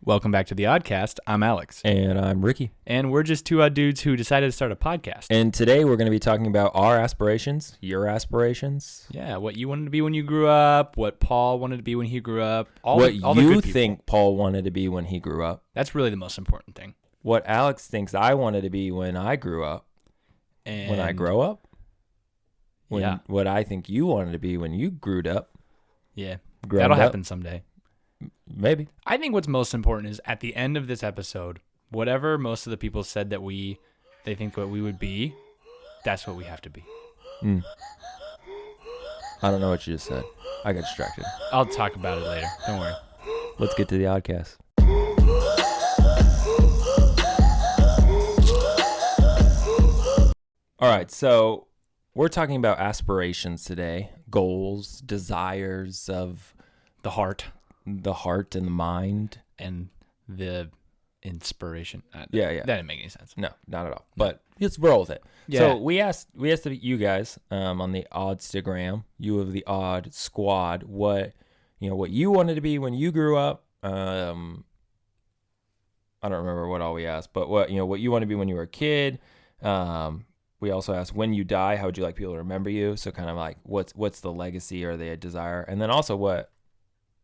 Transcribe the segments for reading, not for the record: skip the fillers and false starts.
Welcome back to the Oddcast. I'm Alex. And I'm Ricky. And we're just two odd dudes who decided to start a podcast. And today we're going to be talking about our aspirations, your aspirations. Yeah, what you wanted to be when you grew up, what Paul wanted to be when he grew up. All the you think Paul wanted to be when he grew up. That's really the most important thing. What Alex thinks I wanted to be when I grew up. And when I grow up. Yeah. What I think you wanted to be when you grew up. Yeah, that'll happen someday. Maybe. I think what's most important is at the end of this episode, whatever most of the people said that they think what we would be, that's what we have to be. I don't know what you just said. I got distracted. I'll talk about it later. Don't worry. Let's get to the Oddcast. All right, so we're talking about aspirations today, goals, desires of the heart. The heart and the mind. And the inspiration. Yeah. That didn't make any sense. No, not at all. But let's roll with it. Yeah. So we asked you guys on the Oddstagram, you of the Odd Squad, what you wanted to be when you grew up. I don't remember what all we asked, but what you want to be when you were a kid. We also asked, when you die, how would you like people to remember you? So kind of like what's the legacy or the desire, and then also what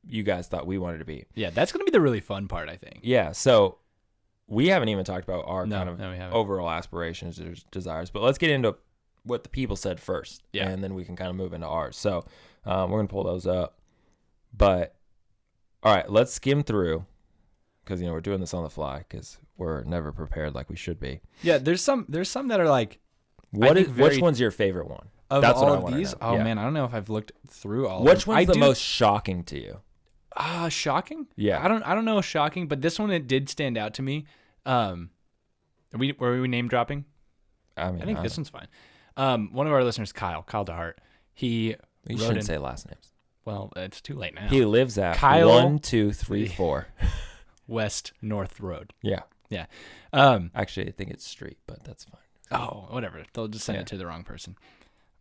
you guys thought we wanted to be. Yeah, that's going to be the really fun part, I think. Yeah, so we haven't even talked about our we haven't. overall aspirations or desires, but let's get into what the people said first, and then we can kind of move into ours. So we're going to pull those up. But, all right, let's skim through, because we're doing this on the fly, because we're never prepared like we should be. Yeah, there's some that are like... Which one's your favorite one? That's all of these? Oh, man, I don't know if I've looked through all of them. Which one's the most shocking to you? Shocking? Yeah. I don't know shocking, but this one, it did stand out to me. Were we name dropping? I think this one's fine. One of our listeners, Kyle DeHart, you shouldn't say last names. Well, it's too late now. He lives at Kyle 1234 West North Road. Yeah. Actually, I think it's street, but that's fine. Oh, whatever. They'll just send it to the wrong person.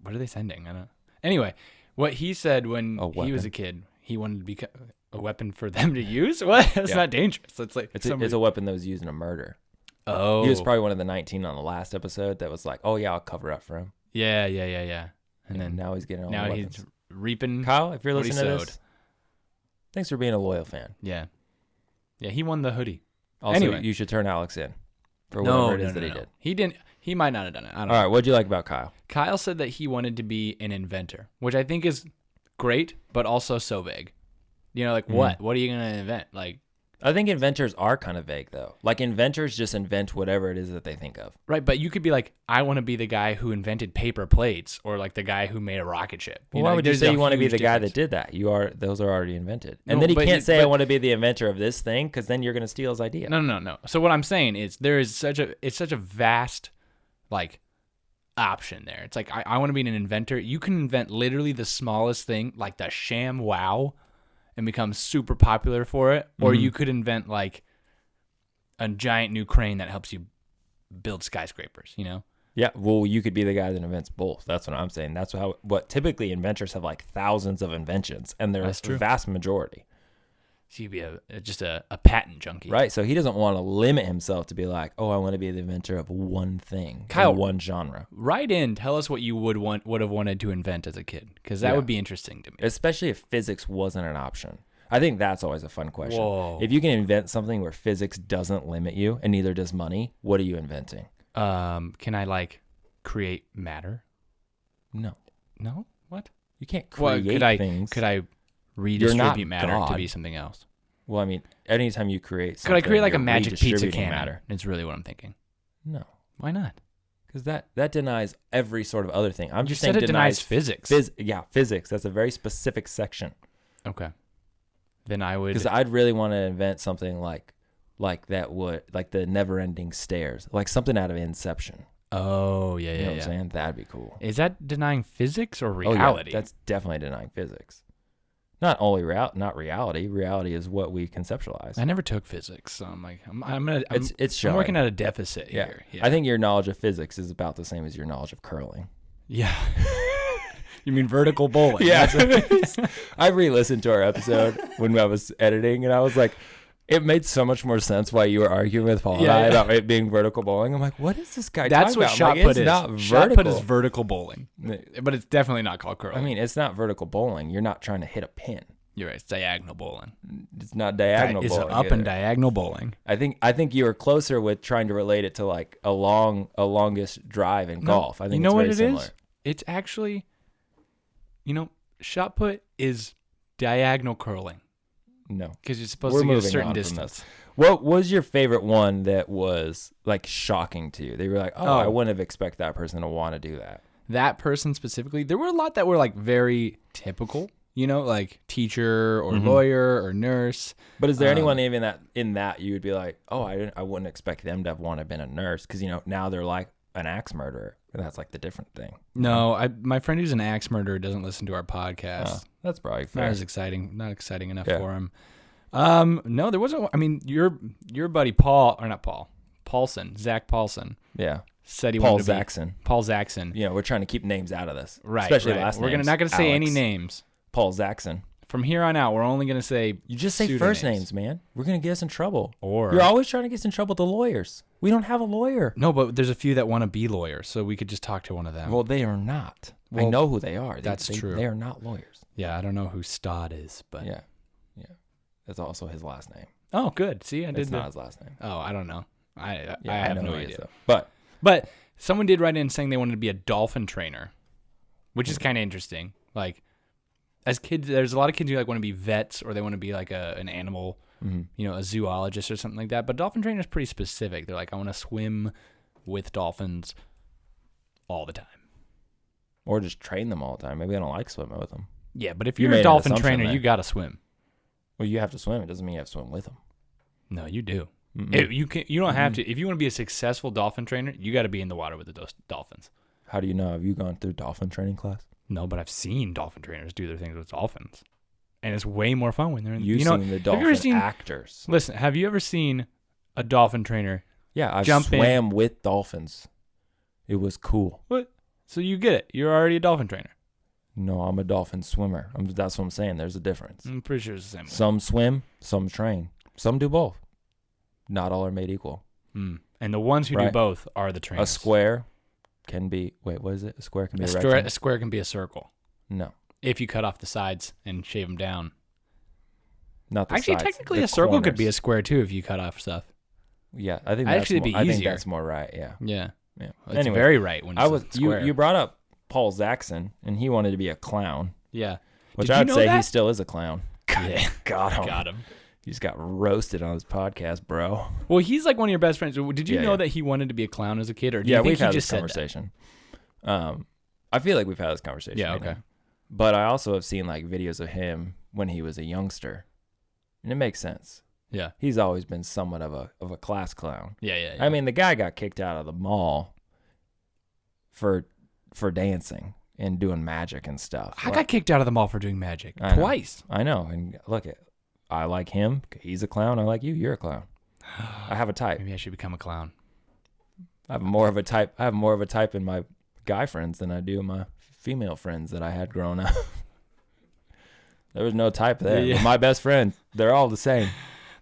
What are they sending? I don't know. Anyway, what he said when he was a kid, he wanted to be a weapon for them to use. What? That's not dangerous. It's like it's a weapon that was used in a murder. Oh, he was probably one of the 19 on the last episode that was like, oh yeah, I'll cover up for him. Yeah. And then now he's getting all now the he's reaping. Kyle, if you're listening to this, thanks for being a loyal fan. Yeah. He won the hoodie. Also, anyway, you should turn Alex in for whatever it is that he did. He didn't. He might not have done it. I don't know. All right, what'd you like about Kyle? Kyle said that he wanted to be an inventor, which I think is great, but also so vague. What? What are you going to invent? I think inventors are kind of vague, though. Like, inventors just invent whatever it is that they think of. Right, but you could be like, I want to be the guy who invented paper plates, or like the guy who made a rocket ship. Well, why would you say you want to be the guy that did that? Those are already invented. And then he can't say, I want to be the inventor of this thing, because then you're going to steal his idea. No. So what I'm saying is it's such a vast, option there. It's like, I want to be an inventor. You can invent literally the smallest thing, like the Sham Wow, and become super popular for it, or you could invent a giant new crane that helps you build skyscrapers, Yeah, well, you could be the guy that invents both. That's what I'm saying. That's what typically inventors have thousands of inventions, and they're a vast majority. So you'd be just a patent junkie. Right, so he doesn't want to limit himself to be like, oh, I want to be the inventor of one thing, Kyle, one genre. Write in, tell us what you would have wanted to invent as a kid, because that would be interesting to me. Especially if physics wasn't an option. I think that's always a fun question. Whoa. If you can invent something where physics doesn't limit you, and neither does money, what are you inventing? Can I create matter? No. No? What? You can't create things. Could I redistribute matter to be something else? Well, I mean, anytime you create something, could I create a magic pizza cannon? Matter. It's really what I'm thinking. No. Why not? Because that denies every sort of other thing. I'm just saying it denies physics. Physics. That's a very specific section. Okay. Then I would... Because I'd really want to invent something like that would... Like the never-ending stairs. Like something out of Inception. Oh, yeah. You know what I'm saying? That'd be cool. Is that denying physics or reality? Oh, yeah. That's definitely denying physics. Not only not reality. Reality is what we conceptualize. I never took physics, so I'm it's I'm working at a deficit here. Yeah. I think your knowledge of physics is about the same as your knowledge of curling. Yeah. You mean vertical bowling? Yeah. I re-listened to our episode when I was editing, and I was like, It made so much more sense why you were arguing with Paul and I about it being vertical bowling. I'm like, what is this guy talking about? That's what shot put is. It's not vertical. Shot put is vertical bowling, but it's definitely not called curling. I mean, it's not vertical bowling. You're not trying to hit a pin. You're right. It's diagonal bowling. It's not diagonal bowling. It's up and diagonal bowling. I think you were closer with trying to relate it to like a longest drive in golf. I think you know it's very similar. Is? It's actually, shot put is diagonal curling. No, because you're supposed to get a certain distance. What was your favorite one that was like shocking to you? They were like, oh, I wouldn't have expected that person to want to do that. That person specifically, there were a lot that were like very typical. Like teacher or lawyer or nurse. But is there anyone even in that you would be like, oh, I wouldn't expect them to have wanted to been a nurse because now they're like an axe murderer, and that's like the different thing. No, my friend who's an axe murderer doesn't listen to our podcast. Oh, that's probably fair. Not as exciting, not exciting enough for him. No, there wasn't. I mean, your buddy Paul, or not Paul, Paulson, Zach Paulson. Yeah. Said he Paul wanted to Zaxon. be Paul Zaxon. We're trying to keep names out of this, right? Especially last names. We're not going to say any names. Paul Zaxon. From here on out, we're only going to say you just say first names, man. We're going to get us in trouble. Or you're always trying to get us in trouble with the lawyers. We don't have a lawyer. No, but there's a few that want to be lawyers, so we could just talk to one of them. Well, they are not. I know who they are. That's true. They are not lawyers. Yeah, I don't know who Stott is, but yeah, that's also his last name. Oh, good. See, it's not his last name. Oh, I don't know. I have no idea. But someone did write in saying they wanted to be a dolphin trainer, which is kind of interesting. Like, as kids, there's a lot of kids who like want to be vets or they want to be like an animal, a zoologist or something like that. But dolphin trainer is pretty specific. They're like, I want to swim with dolphins all the time. Or just train them all the time. Maybe I don't like swimming with them. Yeah, but if you're a dolphin trainer, you got to swim. Well, you have to swim. It doesn't mean you have to swim with them. No, you do. You don't have to. If you want to be a successful dolphin trainer, you got to be in the water with the dolphins. How do you know? Have you gone through dolphin training class? No, but I've seen dolphin trainers do their things with dolphins, and it's way more fun when they're in. You've seen the dolphin actors. Listen, have you ever seen a dolphin trainer? Yeah, I swam with dolphins. It was cool. What? So you get it? You're already a dolphin trainer. No, I'm a dolphin swimmer. That's what I'm saying. There's a difference. I'm pretty sure it's the same. Some swim, some train. Some do both. Not all are made equal. And the ones who do both are the trainers. A square can be... Wait, what is it? A square can be a rectangle? A square can be a circle. No. If you cut off the sides and shave them down. Not the sides. Actually, technically, a circle could be a square, too, if you cut off stuff. Yeah, I think that's more, I think that's more right, yeah. Yeah. Yeah. It's very right when it's square. You brought up Paul Zaxon, and he wanted to be a clown. Yeah. Which I'd say he still is a clown. Yeah. Got him. He just got roasted on his podcast, bro. Well, he's like one of your best friends. Did you know that he wanted to be a clown as a kid? Or do you think we've he had just this conversation. I feel like we've had this conversation. Yeah, okay. But I also have seen like videos of him when he was a youngster. And it makes sense. Yeah. He's always been somewhat of a class clown. Yeah. I mean, the guy got kicked out of the mall for dancing and doing magic and stuff. I got kicked out of the mall for doing magic twice. I know. And look, I like him. He's a clown. I like you. You're a clown. I have a type. Maybe I should become a clown. I have more of a type in my guy friends than I do my female friends that I had growing up. There was no type there. Yeah. But my best friends, they're all the same.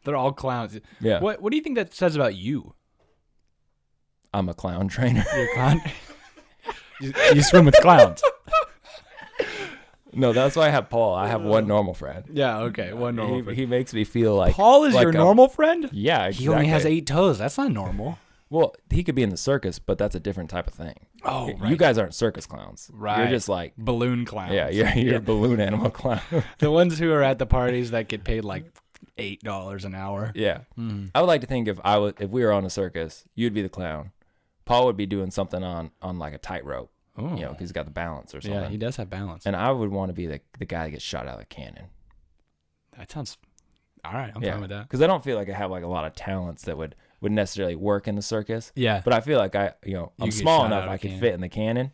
They're all clowns. Yeah. What do you think that says about you? I'm a clown trainer. You're a clown? you swim with clowns. No, that's why I have Paul. I have one normal friend. Yeah, okay. One normal friend. He makes me feel like... Paul is your normal friend? Yeah, exactly. He only has 8 toes. That's not normal. Well, he could be in the circus, but that's a different type of thing. Oh, right. You guys aren't circus clowns. Right. You're just like... balloon clowns. Yeah, you're a balloon animal clown. The ones who are at the parties that get paid like $8 an hour. Yeah. Mm-hmm. I would like to think if we were on a circus, you'd be the clown. Paul would be doing something on like a tightrope. Oh. Because he's got the balance or something. Yeah, he does have balance. And I would want to be the guy that gets shot out of the cannon. That sounds... All right, I'm fine with that. Because I don't feel like I have like a lot of talents that would necessarily work in the circus. Yeah. But I feel like I'm small enough I could fit in the cannon.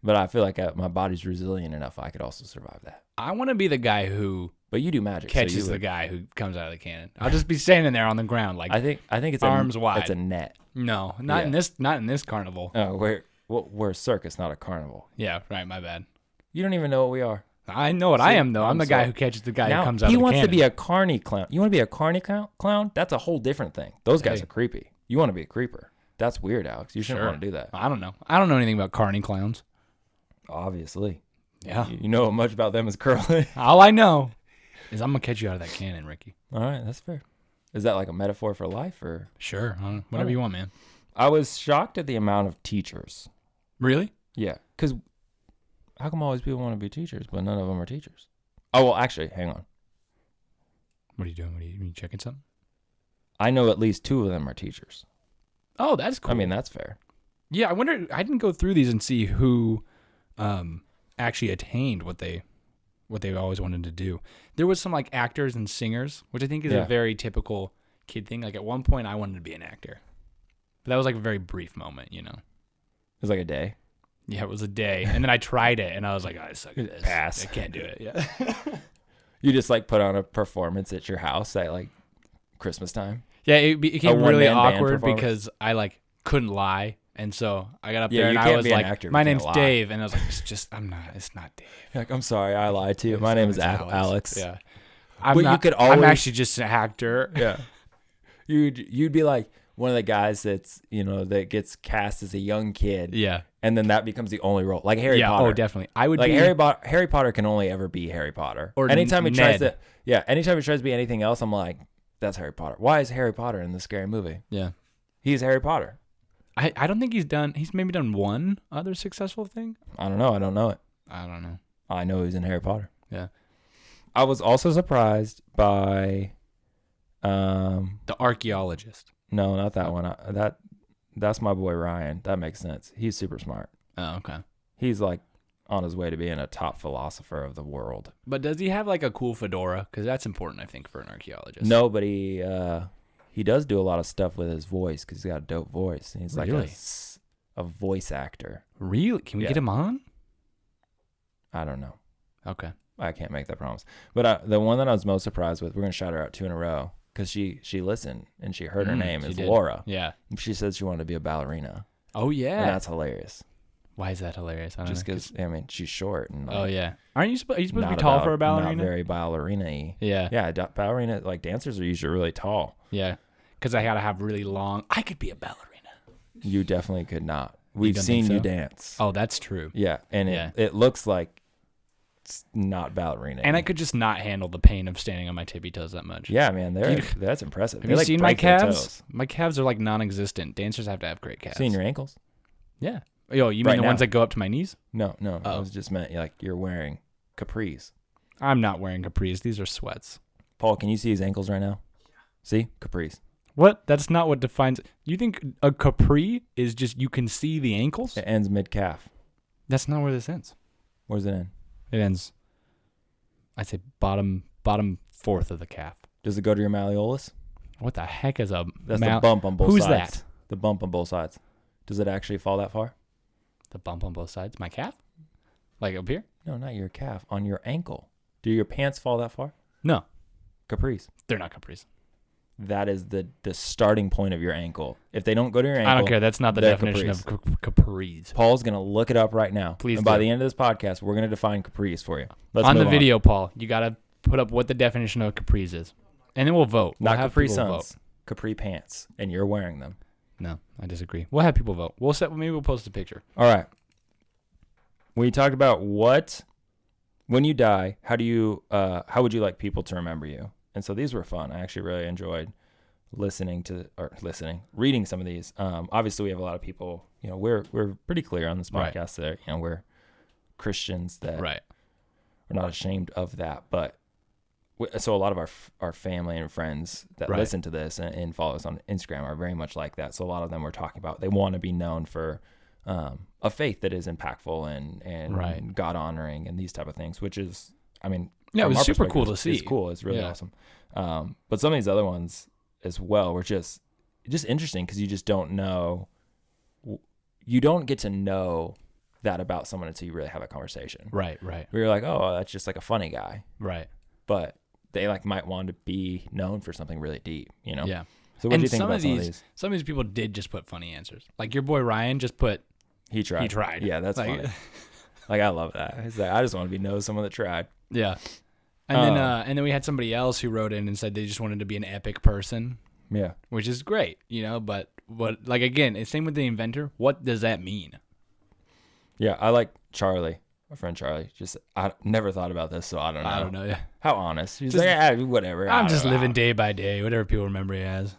But I feel like my body's resilient enough I could also survive that. I want to be the guy who... But you do magic. Catches the guy who comes out of the cannon. I'll just be standing there on the ground like... I think it's arms wide. It's a net. No, not in this carnival. Oh, we're a circus, not a carnival. Yeah, right. My bad. You don't even know what we are. I know what I am, though. I'm the guy who catches the guy who comes out of the cannon. He wants to be a carny clown. You want to be a carny clown? That's a whole different thing. Those guys are creepy. You want to be a creeper. That's weird, Alex. You shouldn't want to do that. I don't know. I don't know anything about carny clowns. Obviously. Yeah. You know as much about them as Curly. All I know is I'm going to catch you out of that cannon, Ricky. All right, that's fair. Is that like a metaphor for life or? Sure. Whatever you want, man. I was shocked at the amount of teachers. Really? Yeah. Because how come always people want to be teachers, but none of them are teachers? Oh, well, actually, hang on. What are you doing? Are you checking something? I know at least 2 of them are teachers. Oh, that's cool. I mean, that's fair. Yeah, I wonder. I didn't go through these and see who actually attained what they always wanted to do. There was some like actors and singers, which I think is a very typical kid thing. Like at one point, I wanted to be an actor, but that was like a very brief moment, you know. It was like a day. Yeah, it was a day, and then I tried it, and I was like, I suck at this. Pass. I can't do it. Yeah. You just like put on a performance at your house at like Christmas time. Yeah, it became really awkward because I like couldn't lie, and so I got up there and I was like, "My name's Dave," and I was like, "It's not Dave." You're like, I'm sorry, I lied to you. My name is Alex. Yeah, I'm actually just an actor. Yeah, you'd be like one of the guys that's that gets cast as a young kid. Yeah, and then that becomes the only role, like Harry Potter. Oh, definitely. I would like be Harry Potter can only ever be Harry Potter. Or anytime he Ned. tries to be anything else, I'm like, that's Harry Potter. Why is Harry Potter in this scary movie? Yeah, he's Harry Potter. I don't think he's maybe done one other successful thing. I don't know. I don't know it. I don't know. I know he's in Harry Potter. Yeah. I was also surprised by the archaeologist. No, not that one. That's my boy Ryan. That makes sense. He's super smart. Oh, okay. He's like on his way to being a top philosopher of the world. But does he have like a cool fedora? Because that's important, I think, for an archaeologist. No, but he does do a lot of stuff with his voice because he's got a dope voice. And he's like a voice actor. Really? Can we get him on? I don't know. Okay. I can't make that promise. But the one that I was most surprised with, we're going to shout her out 2 in a row because she listened and she heard her name is Laura. Yeah. And she said she wanted to be a ballerina. Oh, yeah. And that's hilarious. Why is that hilarious? Just because, she's short. And oh, yeah. Are you supposed to be tall for a ballerina? Not very ballerina-y. Yeah. Yeah, ballerina, like dancers are usually really tall. Yeah. Because I got to have really long. I could be a ballerina. You definitely could not. We've seen you dance. Oh, that's true. Yeah. And it looks like it's not ballerina. And I could just not handle the pain of standing on my tippy toes that much. Yeah, man. That's impressive. Have you seen my calves? My calves are like non-existent. Dancers have to have great calves. Seen your ankles? Yeah. Yo, you mean the ones that go up to my knees? No. I was just meant like you're wearing capris. I'm not wearing capris. These are sweats. Paul, can you see his ankles right now? See? Capris. What? That's not what defines it. You think a capri is just you can see the ankles? It ends mid-calf. That's not where this ends. Where's it end? It ends, I'd say, bottom fourth of the calf. Does it go to your malleolus? What the heck is a... That's the bump on both sides. Who's that? The bump on both sides. Does it actually fall that far? The bump on both sides? My calf? Like up here? No, not your calf. On your ankle. Do your pants fall that far? No. Capris. They're not capris. That is the starting point of your ankle. If they don't go to your ankle, I don't care. That's not the definition of capris. Paul's going to look it up right now. Please and by the end of this podcast, we're going to define capris for you. On the video, Paul, you got to put up what the definition of capris is. And then we'll vote. Not Capri Suns. Capri pants. And you're wearing them. No, I disagree. We'll have people vote. Maybe we'll post a picture. All right. We talked about when you die, how would you like people to remember you? And so these were fun. I actually really enjoyed reading some of these. Obviously we have a lot of people, we're pretty clear on this podcast that, we're Christians that we're not ashamed of that. But so a lot of our family and friends that listen to this and follow us on Instagram are very much like that. So a lot of them were talking about, they want to be known for a faith that is impactful and God honoring and these type of things, which is, it was super cool to see. It's cool. It's really awesome. But some of these other ones as well were just interesting because you just don't know. You don't get to know that about someone until you really have a conversation. Right. Where you're like, oh, that's just like a funny guy. Right. But they might want to be known for something really deep, Yeah. So what do you think about some of these? Some of these people did just put funny answers. Like your boy Ryan just put, He tried. He tried. Yeah, that's funny. Like, I love that. It's like, I just want to know someone that tried. Yeah. And then we had somebody else who wrote in and said they just wanted to be an epic person. Yeah. Which is great, but what, like, again, it's same with the inventor. What does that mean? Yeah, I like Charlie, my friend Charlie. Just, I never thought about this, so I don't know. I don't know, yeah. How honest. He's like, whatever. I'm just living day by day, whatever people remember you as.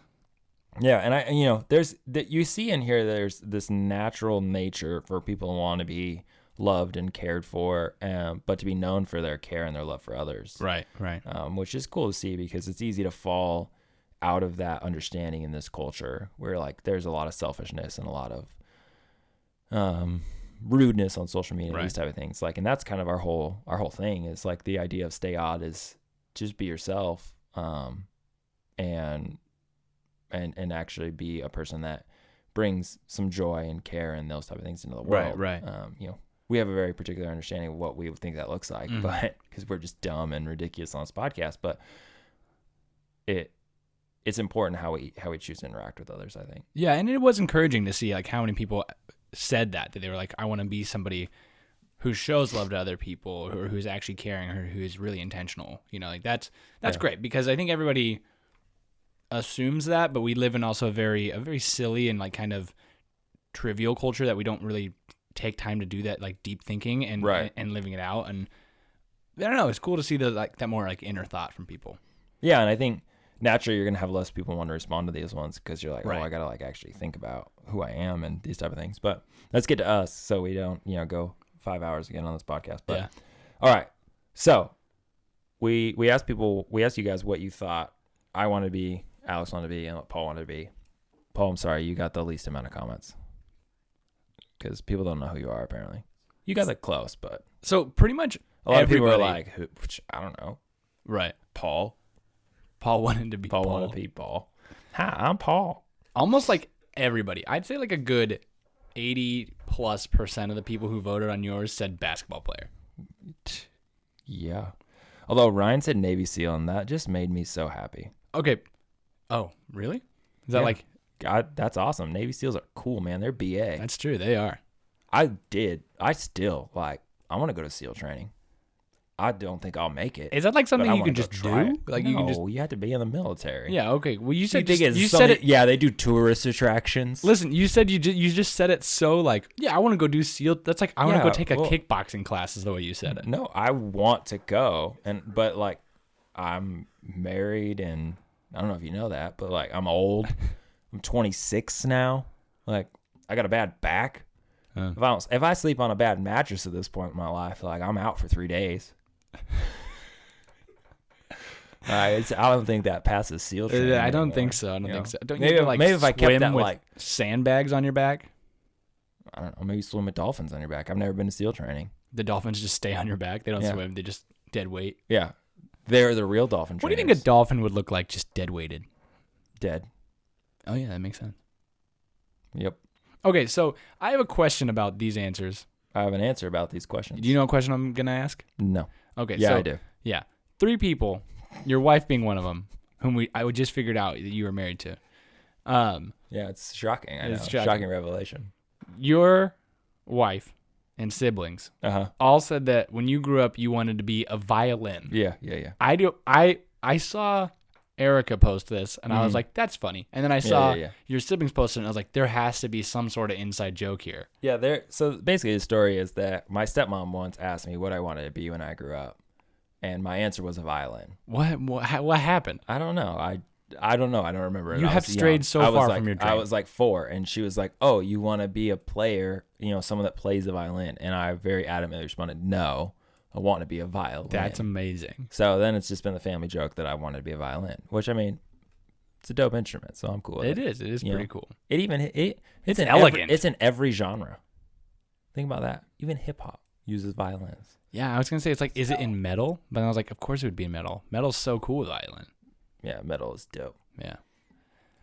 Yeah, and there's that you see in here. There's this natural nature for people who want to be loved and cared for, but to be known for their care and their love for others. Right. Which is cool to see because it's easy to fall out of that understanding in this culture where like there's a lot of selfishness and a lot of rudeness on social media, these type of things. Like, and that's kind of our whole thing is like the idea of stay odd is just be yourself, and actually be a person that brings some joy and care and those type of things into the world. Right. We have a very particular understanding of what we think that looks like, but because we're just dumb and ridiculous on this podcast, but it's important how we choose to interact with others, I think. Yeah, and it was encouraging to see like how many people said that they were like, I want to be somebody who shows love to other people, or who's actually caring, or who is really intentional. Like that's great, because I think everybody assumes that, but we live in also a very silly and like kind of trivial culture that we don't really take time to do that like deep thinking and living it out. And I don't know, it's cool to see that more like inner thought from people. Yeah, and I think naturally you're gonna have less people want to respond to these ones because you're like, oh, I gotta like actually think about who I am and these type of things. But let's get to us so we don't go 5 hours again on this podcast. But yeah. All right, so we asked you guys what you thought I wanted to be, Alex wanted to be, and what Paul wanted to be. Paul, I'm sorry, you got the least amount of comments because people don't know who you are. Apparently, you got it close, but so pretty much a lot of people are like, who, which I don't know. Right, Paul wanted to be Paul. Wanted to be Paul. Hi, I'm Paul. Almost like everybody. I'd say like a good 80+% of the people who voted on yours said basketball player. Yeah. Although Ryan said Navy SEAL, and that just made me so happy. Okay. Oh, really? Is that like... God, that's awesome. Navy SEALs are cool, man. They're BA. That's true. They are. I still, like, I want to go to SEAL training. I don't think I'll make it. Is that like something you can just do? Like no, you can just... you have to be in the military. Yeah, okay. Well, you said you said it. Yeah, they do tourist attractions. Listen, you said you just said it so like, yeah, I want to go do SEAL. That's like I want to go take a kickboxing class is the way you said it. No, I want to go, but like I'm married and I don't know if you know that, but like I'm old. I'm 26 now. Like I got a bad back. If I sleep on a bad mattress at this point in my life, like I'm out for 3 days. I don't think that passes SEAL training. I don't think so. I don't think so. Don't maybe, you have to, like, maybe if I kept that with like sandbags on your back. I don't know. Maybe swim with dolphins on your back. I've never been to SEAL training. The dolphins just stay on your back. They don't swim. They just dead weight. Yeah, they're the real dolphin trainers. What do you think a dolphin would look like just dead weighted? Dead. Oh yeah, that makes sense. Yep. Okay, so I have a question about these answers. I have an answer about these questions. Do you know what question I'm gonna ask? No. Okay. Yeah, I do. Yeah, 3 people, your wife being one of them, whom I just figured out that you were married to. Yeah, it's shocking. I know. Shocking revelation. Your wife and siblings all said that when you grew up, you wanted to be a violin. Yeah. I saw Erica post this, and I was like, that's funny. And then I saw your siblings post it, and I was like, there has to be some sort of inside joke here. Yeah, so basically the story is that my stepmom once asked me what I wanted to be when I grew up, and my answer was a violin. What happened? I don't know. I don't know. I don't remember. You have strayed so far from your dream. I was like 4, and she was like, oh, you want to be a player, someone that plays the violin? And I very adamantly responded, no. I want to be a violin. That's amazing. So then it's just been the family joke that I wanted to be a violin, which I mean, it's a dope instrument, so I'm cool with it. It is pretty cool. It's elegant. It's in every genre. Think about that. Even hip hop uses violins. Yeah, I was gonna say it's like, is it in metal? But I was like, of course it would be in metal. Metal's so cool with violin. Yeah, metal is dope. Yeah.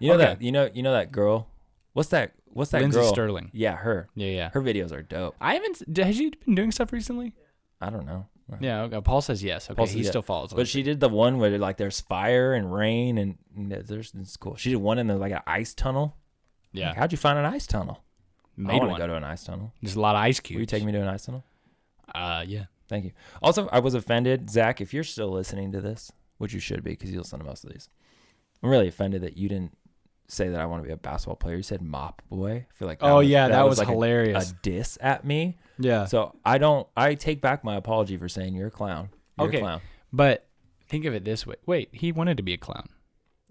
You know that that girl? What's that Lindsay girl? Sterling. Yeah, her. Yeah. Her videos are dope. Has she been doing stuff recently? I don't know. Yeah, okay. Paul says yes. Okay, he still follows. But she did the one where like there's fire and rain and it's cool. She did one in like an ice tunnel. Yeah. Like, how'd you find an ice tunnel? I want to go to an ice tunnel. There's a lot of ice cubes. Will you take me to an ice tunnel? Yeah. Thank you. Also, I was offended, Zach, if you're still listening to this, which you should be because you listen to most of these. I'm really offended that you didn't say that I want to be a basketball player. You said mop boy. I feel like that was like hilarious. A diss at me. Yeah. So I take back my apology for saying you're a clown. You're a clown. But think of it this way. Wait, he wanted to be a clown.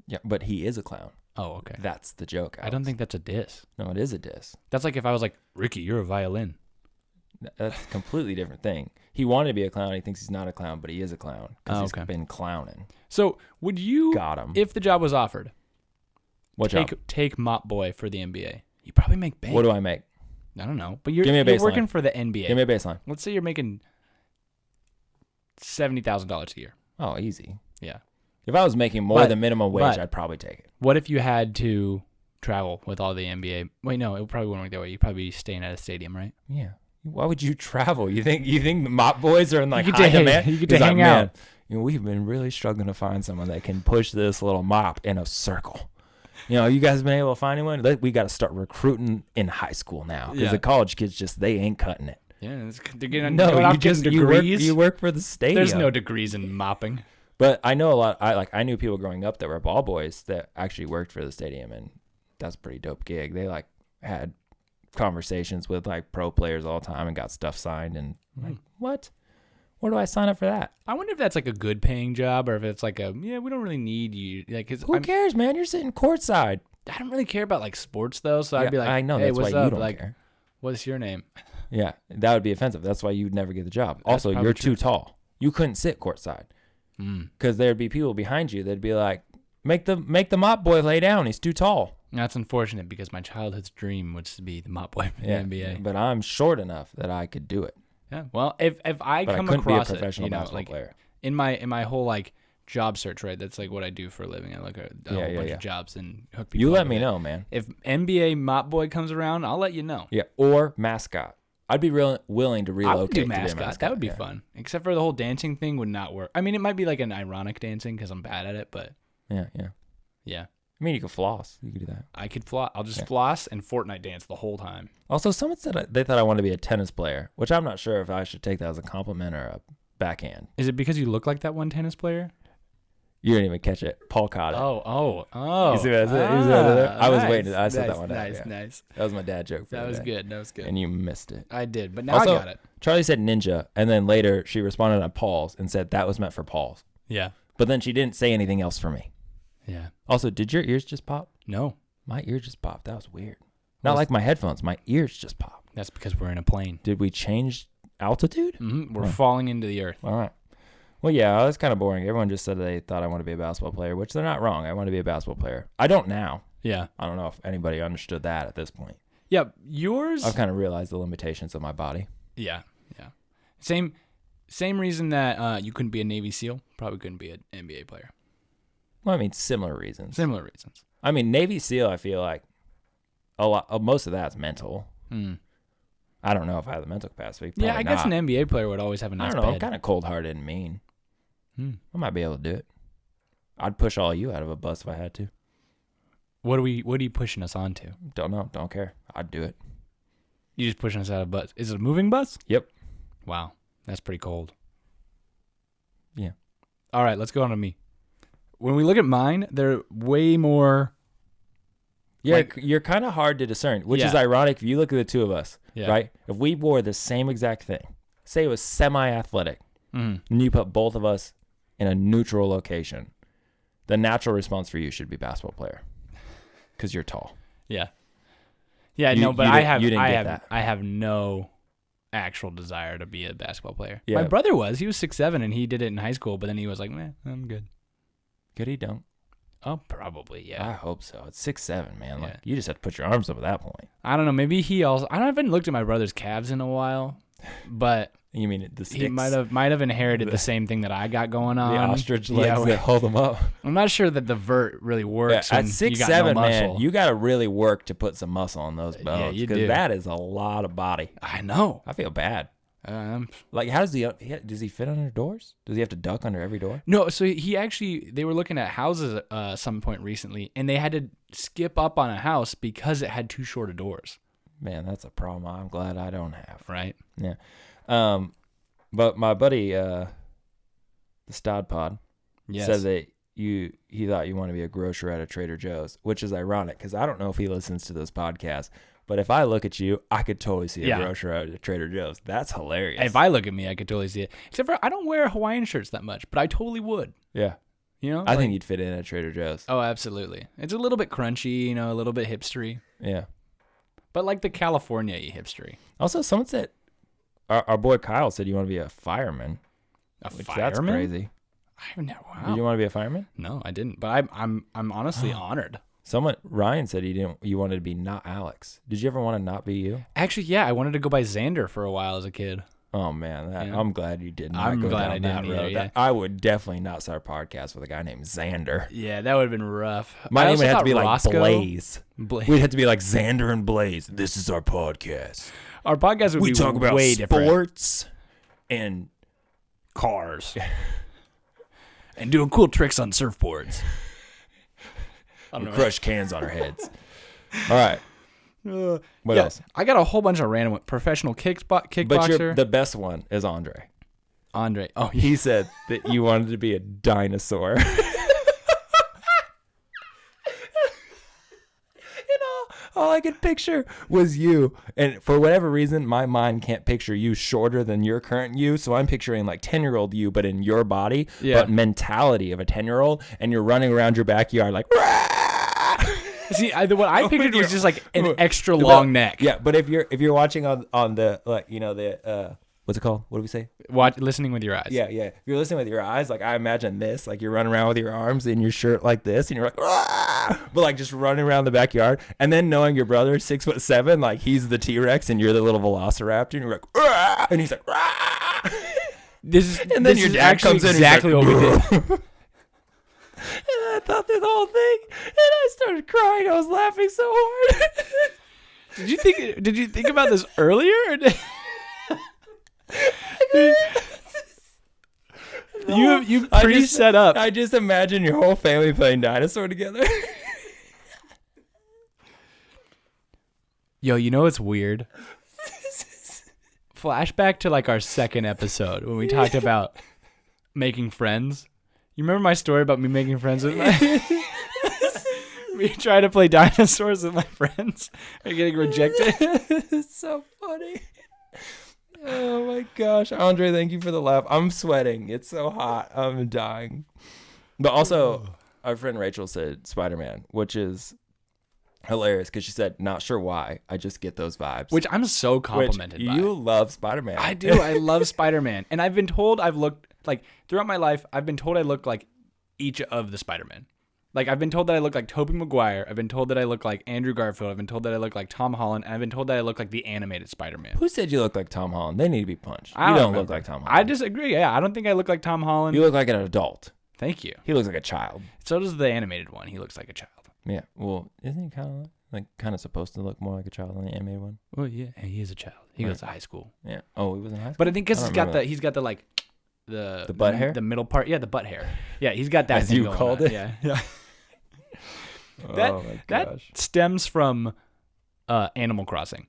Yeah, but he is a clown. Oh, okay. That's the joke, Alex. I don't think that's a diss. No, it is a diss. That's like if I was like, Ricky, you're a violin. That's a completely different thing. He wanted to be a clown. He thinks he's not a clown, but he is a clown because he's been clowning. So would you, got him, if the job was offered, take mop boy for the NBA? You probably make bank. What do I make? I don't know. But you're working for the NBA. Give me a baseline. Let's say you're making $70,000 a year. Oh, easy. Yeah. If I was making more than minimum wage, I'd probably take it. What if you had to travel with all the NBA? Wait, no, it probably wouldn't work that way. You'd probably be staying at a stadium, right? Yeah. Why would you travel? You think the mop boys are in like high demand? You get to hang out. We've been really struggling to find someone that can push this little mop in a circle. You guys been able to find anyone? We got to start recruiting in high school now because the college kids they ain't cutting it. Yeah, they're getting degrees. You work for the stadium. There's no degrees in mopping. But I know a lot. I knew people growing up that were ball boys that actually worked for the stadium, and that's a pretty dope gig. They had conversations with pro players all the time and got stuff signed. And what? Where do I sign up for that? I wonder if that's like a good paying job or if it's like we don't really need you. Who cares, man? You're sitting courtside. I don't really care about sports though, so I'd be like, I know, hey, that's what's why up? You don't care. What's your name? Yeah, that would be offensive. That's why you'd never get the job. Also, you're too tall. You couldn't sit courtside because there'd be people behind you that'd be like, make the mop boy lay down. He's too tall. That's unfortunate because my childhood's dream was to be the mop boy for the NBA. But I'm short enough that I could do it. Yeah. Well, if I come couldn't across be a professional basketball player. in my whole job search, right? That's what I do for a living. I look at a whole bunch of jobs and hook people. You let me know, man. If NBA mop boy comes around, I'll let you know. Yeah, or mascot. I'd be willing to relocate. I would do to be a mascot. That would be fun. Except for the whole dancing thing would not work. I mean, it might be like an ironic dancing because I'm bad at it, but yeah. I mean, you could floss. You could do that. I could floss. I'll just floss and Fortnite dance the whole time. Also, someone said they thought I wanted to be a tennis player, which I'm not sure if I should take that as a compliment or a backhand. Is it because you look like that one tennis player? You didn't even catch it. Paul caught it. Oh. You see what I said? I was waiting. I said nice, that one. Nice. That was my dad joke. That was good. And you missed it. I did, but now also, I got it. Charlie said ninja, and then later she responded on Paul's and said that was meant for Paul's. Yeah. But then she didn't say anything else for me. Yeah. Also, did your ears just pop? No. My ear just popped. That was weird. Not like my headphones. My ears just popped. That's because we're in a plane. Did we change altitude? Mm-hmm. We're falling into the earth. All right. Well, yeah, that's kind of boring. Everyone just said they thought I want to be a basketball player, which they're not wrong. I want to be a basketball player. I don't now. Yeah. I don't know if anybody understood that at this point. Yeah, yours. I've kind of realized the limitations of my body. Yeah. Same reason that you couldn't be a Navy SEAL, probably couldn't be an NBA player. Well, I mean, similar reasons. I mean, Navy SEAL, I feel like most of that's mental. I don't know if I have the mental capacity. Probably I guess an NBA player would always have a nice I don't know. bed. I'm kind of cold-hearted and mean. I might be able to do it. I'd push all you out of a bus if I had to. What are you pushing us onto? Don't know. Don't care. I'd do it. You just pushing us out of a bus. Is it a moving bus? Yep. Wow. That's pretty cold. Yeah. All right, let's go on to me. When we look at mine, they're way more... Yeah, you're kind of hard to discern, which is ironic if you look at the two of us, right? If we wore the same exact thing, say it was semi-athletic, and you put both of us in a neutral location, the natural response for you should be basketball player because you're tall. Yeah. Yeah, but I have no actual desire to be a basketball player. Yeah. My brother was. He was 6'7", and he did it in high school, but then he was like, I'm good. Could he dunk? Oh, probably, yeah. I hope so. It's 6'7", man. Like, you just have to put your arms up at that point. I don't know. Maybe he also... I haven't looked at my brother's calves in a while, but... You mean the sticks? He might have inherited the same thing that I got going on. The ostrich legs that hold them up. I'm not sure that the vert really works when at 6'7", you got no muscle. Man, you got to really work to put some muscle on those bones. Yeah, you do. Because that is a lot of body. I know. I feel bad. Like, how does he fit under doors? Does he have to duck under every door? No, so they were looking at houses at some point recently, and they had to skip up on a house because it had too short of doors. Man, that's a problem I'm glad I don't have. Right? Yeah. But my buddy, the Stod Pod, Yes. said that he thought you want to be a grocer at a Trader Joe's, which is ironic because I don't know if he listens to this podcast. But if I look at you, I could totally see a grocer at a Trader Joe's. That's hilarious. If I look at me, I could totally see it. Except for I don't wear Hawaiian shirts that much, but I totally would. Yeah. You know? I think you'd fit in at Trader Joe's. Oh, absolutely. It's a little bit crunchy, you know, a little bit hipstery. Yeah. But like the California-y hipstery. Also, someone said, our boy Kyle said you want to be a fireman. Fireman? That's crazy. Wow. Did you want to be a fireman? No, I didn't. But I'm honestly honored. Ryan said you wanted to be not Alex. Did you ever want to not be you? Actually, yeah, I wanted to go by Xander for a while as a kid. Oh man, I'm glad you did not I'm go glad down I that didn't road. either, yeah. I would definitely not start a podcast with a guy named Xander. Yeah, that would have been rough. Might even have to be Roscoe, like Blaze. We'd have to be like Xander and Blaze. This is our podcast. Our podcast would be talk about way different. sports and Cars. And doing cool tricks on surfboards. we crush cans on our heads. All right. What else? I got a whole bunch of random professional kickboxer. But the best one is Andre. Oh, He said that you wanted to be a dinosaur. All I could picture was you. And for whatever reason, my mind can't picture you shorter than your current you. So I'm picturing like 10-year-old you, but in your body, but mentality of a 10-year-old. And you're running around your backyard like, Rah! See, what I pictured was just like an extra long neck. Yeah, but if you're watching on the, like, you know, the, what's it called? What do we say? Listening with your eyes. Yeah. If you're listening with your eyes, like I imagine this, like you're running around with your arms in your shirt like this, and you're like, Rah! But like just running around the backyard, and then knowing your brother 6'7", like he's the T-Rex and you're the little Velociraptor, and you're like, Rah! And he's like, Rah! And then your dad comes in exactly what we did. And I thought through the whole thing, and I started crying. I was laughing so hard. Did you think about this earlier? Or you set up. I just imagine your whole family playing dinosaur together. Yo, you know what's weird? Flashback to like our second episode when we talked about making friends. You remember my story about me making friends with me trying to play dinosaurs with my friends and getting rejected? It's so funny. Oh my gosh, Andre, thank you for the laugh. I'm sweating. It's so hot. I'm dying. But also, our friend Rachel said Spider-Man, which is hilarious because she said, not sure why. I just get those vibes. Which I'm so complimented by. You love Spider-Man. I do. I love Spider-Man. And I've been told I've looked, like, throughout my life, I've been told I look like each of the Spider-Man. Like, I've been told that I look like Tobey Maguire. I've been told that I look like Andrew Garfield. I've been told that I look like Tom Holland. And I've been told that I look like the animated Spider-Man. Who said you look like Tom Holland? They need to be punched. You don't look like Tom Holland. I disagree. Yeah, I don't think I look like Tom Holland. You look like an adult. Thank you. He looks like a child. So does the animated one. He looks like a child. Yeah. Well, isn't he kind of supposed to look more like a child than the animated one? Well, yeah. He is a child. He goes to high school. Yeah. Oh, he was in high school? But I think because he's got the butt hair? The middle part. Yeah, the butt hair. Yeah, he's got that. As you called it? Yeah. Oh my gosh. That stems from Animal Crossing.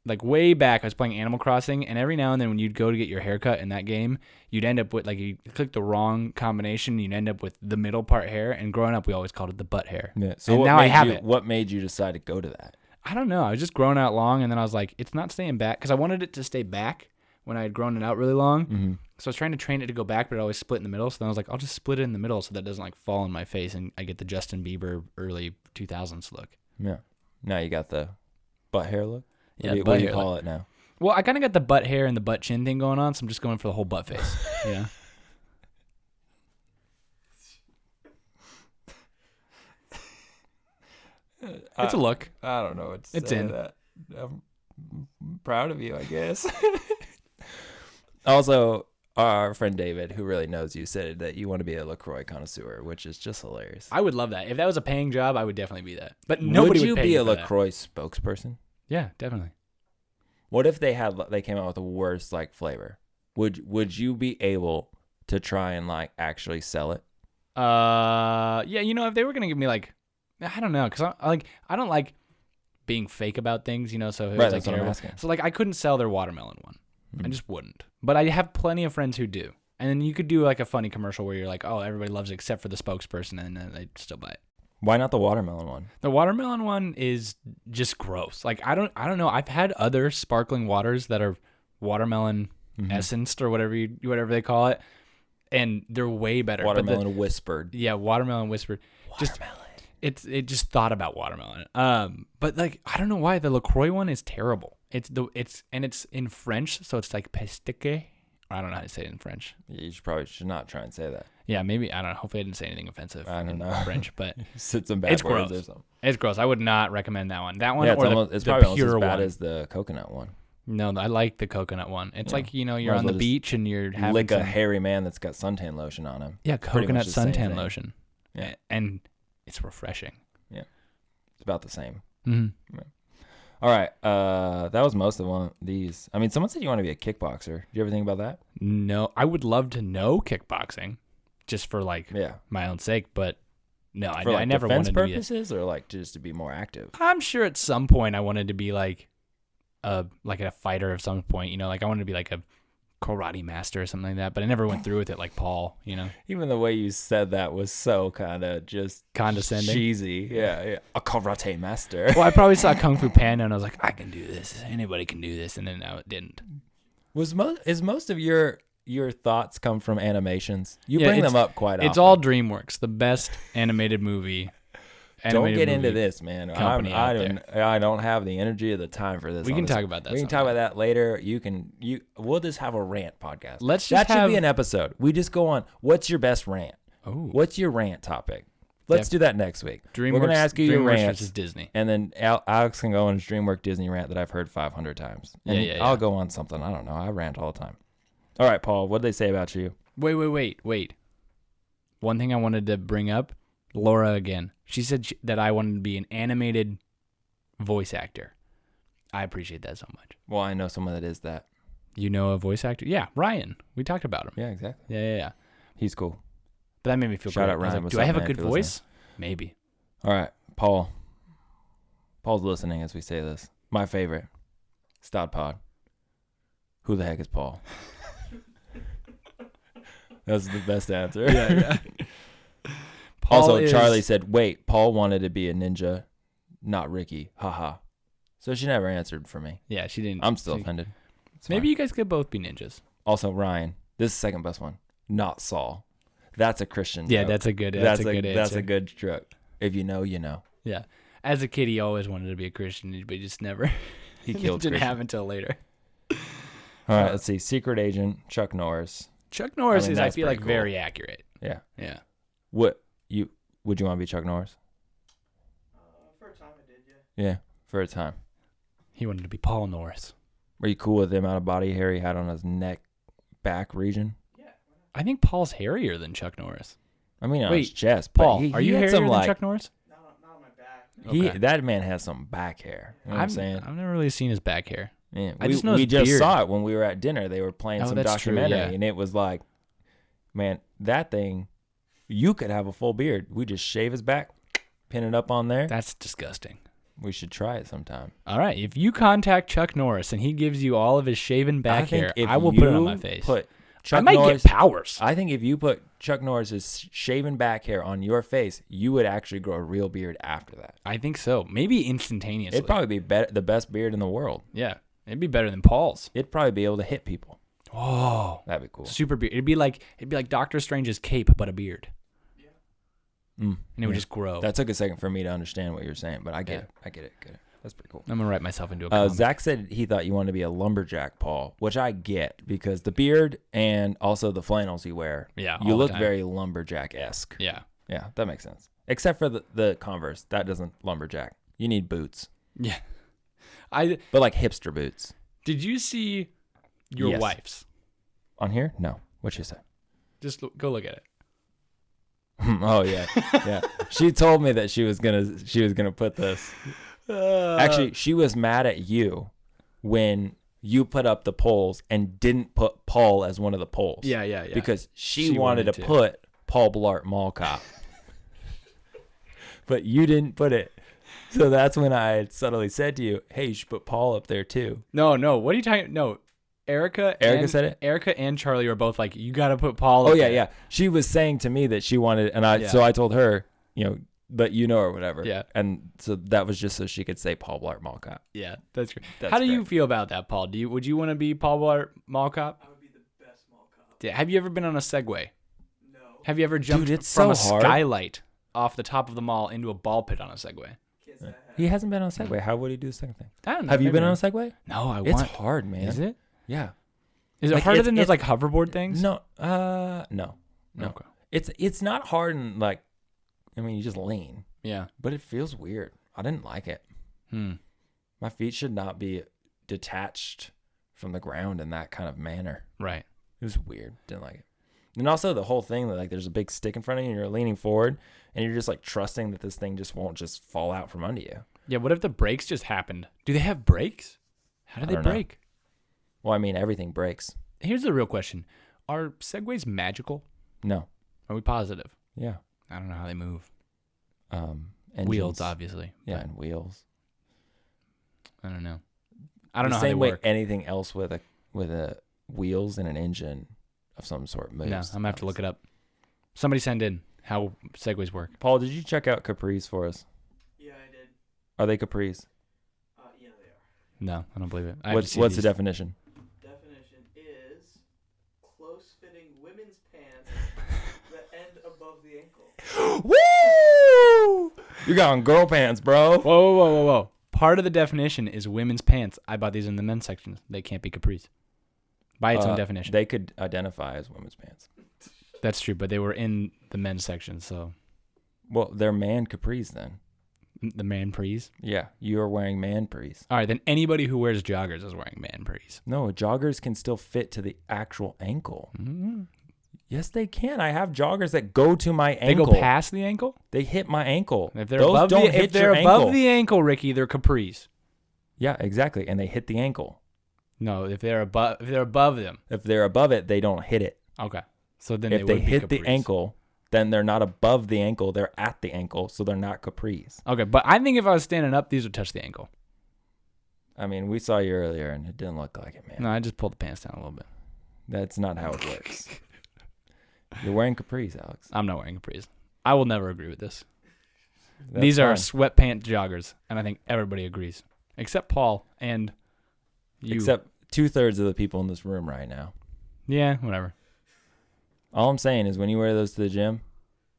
Like way back, I was playing Animal Crossing, and every now and then when you'd go to get your haircut in that game, you'd end up with, like, you click the wrong combination, you'd end up with the middle part hair, and growing up, we always called it the butt hair. Yeah. So now I have it. What made you decide to go to that? I don't know. I was just growing out long, and then I was like, it's not staying back, because I wanted it to stay back when I had grown it out really long. Mm-hmm. So I was trying to train it to go back, but it always split in the middle. So then I was like, I'll just split it in the middle so that it doesn't like fall on my face, and I get the Justin Bieber early 2000s look. Yeah. Now you got the butt hair look? Yeah, what do you call it now? Well, I kind of got the butt hair and the butt chin thing going on, so I'm just going for the whole butt face. Yeah. It's a look. I don't know what to it's say in. to that. I'm proud of you, I guess. Also, our friend David, who really knows you, said that you want to be a Lacroix connoisseur, which is just hilarious. I would love that. If that was a paying job, I would definitely be that. But nobody would you pay be a for that. Lacroix spokesperson? Yeah, definitely. What if they came out with the worst like flavor? Would you be able to try and like actually sell it? Yeah, if they were gonna give me like, I don't know, because I don't like being fake about things, so if it was that's what I'm asking. So like I couldn't sell their watermelon one. I just wouldn't. But I have plenty of friends who do. And then you could do like a funny commercial where you're like, oh, everybody loves it except for the spokesperson, and then they still buy it. Why not the watermelon one? The watermelon one is just gross. Like I don't know. I've had other sparkling waters that are watermelon essenced or whatever they call it, and they're way better. Watermelon whispered. Yeah, watermelon whispered. Watermelon. It just thought about watermelon. But like I don't know why the Lacroix one is terrible. It's in French, so it's like pastèque. I don't know how to say it in French. You should not try and say that. Yeah, maybe. I don't know. Hopefully I didn't say anything offensive in French, but Sit some bad words or something. It's gross. I would not recommend that one. That one Yeah, or it's the probably pure almost as bad one. as the coconut one. No, I like the coconut one. It's like, you're Might on as the well beach and you're having Lick a hairy man that's got suntan lotion on him. Yeah, Pretty coconut much the same suntan thing. lotion. Yeah. And it's refreshing. It's about the same. Mm-hmm. All right. That was most of these. I mean, someone said you want to be a kickboxer. Do you ever think about that? No, I would love to know kickboxing just for like Yeah. my own sake, but no, For like I never defense wanted to be purposes or like just to be more active? I'm sure at some point I wanted to be like a fighter of some point, like I wanted to be like a karate master or something like that, but I never went through with it like Paul, Even the way you said that was so kind of just condescending. cheesy. Yeah. A karate master. Well, I probably saw Kung Fu Panda and I was like, I can do this. Anybody can do this. And then no, it didn't. Is most of your thoughts come from animations? You bring them up quite often. It's all DreamWorks, the best animated movie. Don't get into this, man. I don't have the energy or the time for this. We can talk about that. We can talk about that later. We'll just have a rant podcast. That should be an episode. We just go on. What's your best rant? Oh, What's your rant topic? Let's do that next week. DreamWorks, We're gonna ask you your DreamWorks rants, versus Disney, and then Alex can go on his DreamWorks Disney rant that I've heard 500 times. And I'll go on something. I don't know. I rant all the time. All right, Paul. What did they say about you? Wait. One thing I wanted to bring up, Laura again. She said that I wanted to be an animated voice actor. I appreciate that so much. Well, I know someone that is that. You know a voice actor? Yeah, Ryan. We talked about him. Yeah, exactly. Yeah. He's cool. But that made me feel Shout great. out Ryan. I was like, What's do I up, have a man, good if you're voice? listening? Maybe. All right, Paul. Paul's listening as we say this. My favorite. Stod Pod. Who the heck is Paul? That's the best answer. Yeah. Also, Charlie said, wait, Paul wanted to be a ninja, not Ricky. Haha. So she never answered for me. Yeah, she didn't. I'm still offended. Maybe you guys could both be ninjas. Also, Ryan. This is the second best one. Not Saul. That's a Christian Yeah, joke. that's a good answer. That's a good joke. If you know, you know. Yeah. As a kid, he always wanted to be a Christian, but he just never. He killed didn't Christian. have until later. All right, let's see. Secret Agent, Chuck Norris. Chuck Norris is, I that's feel like, pretty cool. very accurate. Yeah. Yeah. Would you want to be Chuck Norris? For a time I did, yeah. Yeah, for a time. He wanted to be Paul Norris. Were you cool with the amount of body hair he had on his neck, back region? Yeah. I think Paul's hairier than Chuck Norris. I mean, on Wait, his chest. But Paul, he are you had hairier some, than Chuck Norris? Not on my back. Okay. That man has some back hair. You know what I'm saying? I've never really seen his back hair. Yeah, I just know we his just beard. saw it when we were at dinner. They were playing Oh, some that's true, documentary, yeah. and it was like, man, that thing, you could have a full beard. We just shave his back, pin it up on there. That's disgusting. We should try it sometime. All right. If you contact Chuck Norris and he gives you all of his shaven back hair, if I will put it on you my face. Put Chuck I might Norris, get powers. I think if you put Chuck Norris's shaven back hair on your face, you would actually grow a real beard after that. I think so. Maybe instantaneously. It'd probably be the best beard in the world. Yeah. It'd be better than Paul's. It'd probably be able to hit people. Oh. That'd be cool. Super beard. It'd be like Doctor Strange's cape, but a beard. And it would just grow. That took a second for me to understand what you're saying, but I get it. I get it. That's pretty cool. I'm going to write myself into a comic. Zach said he thought you wanted to be a lumberjack, Paul, which I get because the beard and also the flannels you wear. Yeah, You all the look time. very lumberjack-esque. Yeah. Yeah, that makes sense. Except for the Converse. That doesn't lumberjack. You need boots. Yeah. But like hipster boots. Did you see your Yes. wife's? On here? No. What'd she say? Just go look at it. Oh yeah. Yeah. She told me that she was gonna put this. Actually, she was mad at you when you put up the polls and didn't put Paul as one of the polls. Yeah. Because she wanted to put Paul Blart Mall Cop. But you didn't put it. So that's when I subtly said to you, hey, you should put Paul up there too. No. What are you talking? No. Erica said it. Erica and Charlie were both like, you got to put Paul. Oh yeah. She was saying to me that she wanted, and so I told her, but or whatever. Yeah. And so that was just so she could say Paul Blart Mall Cop. Yeah, that's great. How do you feel about that, Paul? Would you want to be Paul Blart Mall Cop? I would be the best mall cop. Yeah. Have you ever been on a Segway? No. Have you ever jumped from a skylight off the top of the mall into a ball pit on a Segway? He hasn't been on a Segway. How would he do the second thing? I don't know. Have you been on a Segway? No, It's hard, man. Is it? Yeah. Is it harder than those like hoverboard things? No. No. Okay. It's not hard and you just lean. Yeah. But it feels weird. I didn't like it. My feet should not be detached from the ground in that kind of manner. Right. It was weird. Didn't like it. And also the whole thing that there's a big stick in front of you and you're leaning forward and you're just trusting that this thing just won't just fall out from under you. Yeah. What if the brakes just happened? Do they have brakes? How do they brake? Well, everything breaks. Here's the real question. Are Segways magical? No. Are we positive? Yeah. I don't know how they move. Engines. Wheels, obviously. Yeah, and wheels. I don't know. I don't know how they work. Same way anything else with a wheels and an engine of some sort moves. No, I'm going to have to look it up. Somebody send in how Segways work. Paul, did you check out Capris for us? Yeah, I did. Are they Capris? Yeah, they are. No, I don't believe it. What's the definition? Definition is close-fitting women's pants that end above the ankle. Woo! You're going girl pants, bro. Whoa. Part of the definition is women's pants. I bought these in the men's section. They can't be capris. By its own definition. They could identify as women's pants. That's true, but they were in the men's section, so. Well, they're man capris then. The man prees? Yeah, you are wearing man prees. All right, then anybody who wears joggers is wearing man prees. No, joggers can still fit to the actual ankle. Mm-hmm. Yes, they can. I have joggers that go to my ankle. They go past the ankle? They hit my ankle. If they're above the ankle, Ricky, they're capris. Yeah, exactly, and they hit the ankle. No, if they're above them. If they're above it, they don't hit it. Okay. So then if they hit the ankle, then they're not above the ankle, they're at the ankle, so they're not capris. Okay, but I think if I was standing up, these would touch the ankle. We saw you earlier and it didn't look like it, man. No, I just pulled the pants down a little bit. That's not how it works. You're wearing capris, Alex. I'm not wearing capris. I will never agree with this. That's These fine. are sweatpant joggers, and I think everybody agrees. Except Paul and you. Except 2/3 of the people in this room right now. Yeah, whatever. All I'm saying is when you wear those to the gym,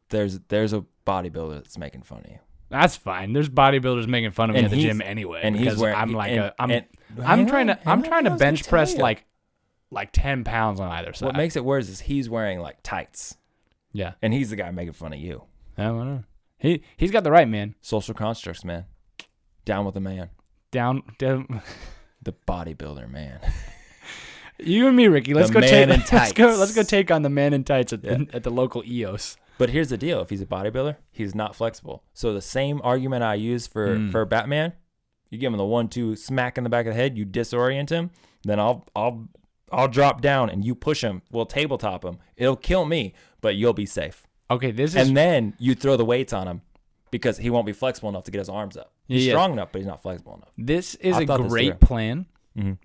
there's a bodybuilder that's making fun of you. That's fine. There's bodybuilders making fun of me at the gym anyway. And he's wearing. I'm trying to bench press like 10 pounds on either side. What makes it worse is he's wearing tights. Yeah. And he's the guy making fun of you. I don't know. He's got the right man. Social constructs, man. Down with the man. Down. The bodybuilder man. You and me, Ricky. Let's go take on the man in tights at the local EOS. But here's the deal: if he's a bodybuilder, he's not flexible. So the same argument I use for Batman, you give him the 1-2 smack in the back of the head, you disorient him, then I'll drop down and you push him. We'll tabletop him. It'll kill me, but you'll be safe. Okay, and then you throw the weights on him because he won't be flexible enough to get his arms up. He's strong enough, but he's not flexible enough. This is a great plan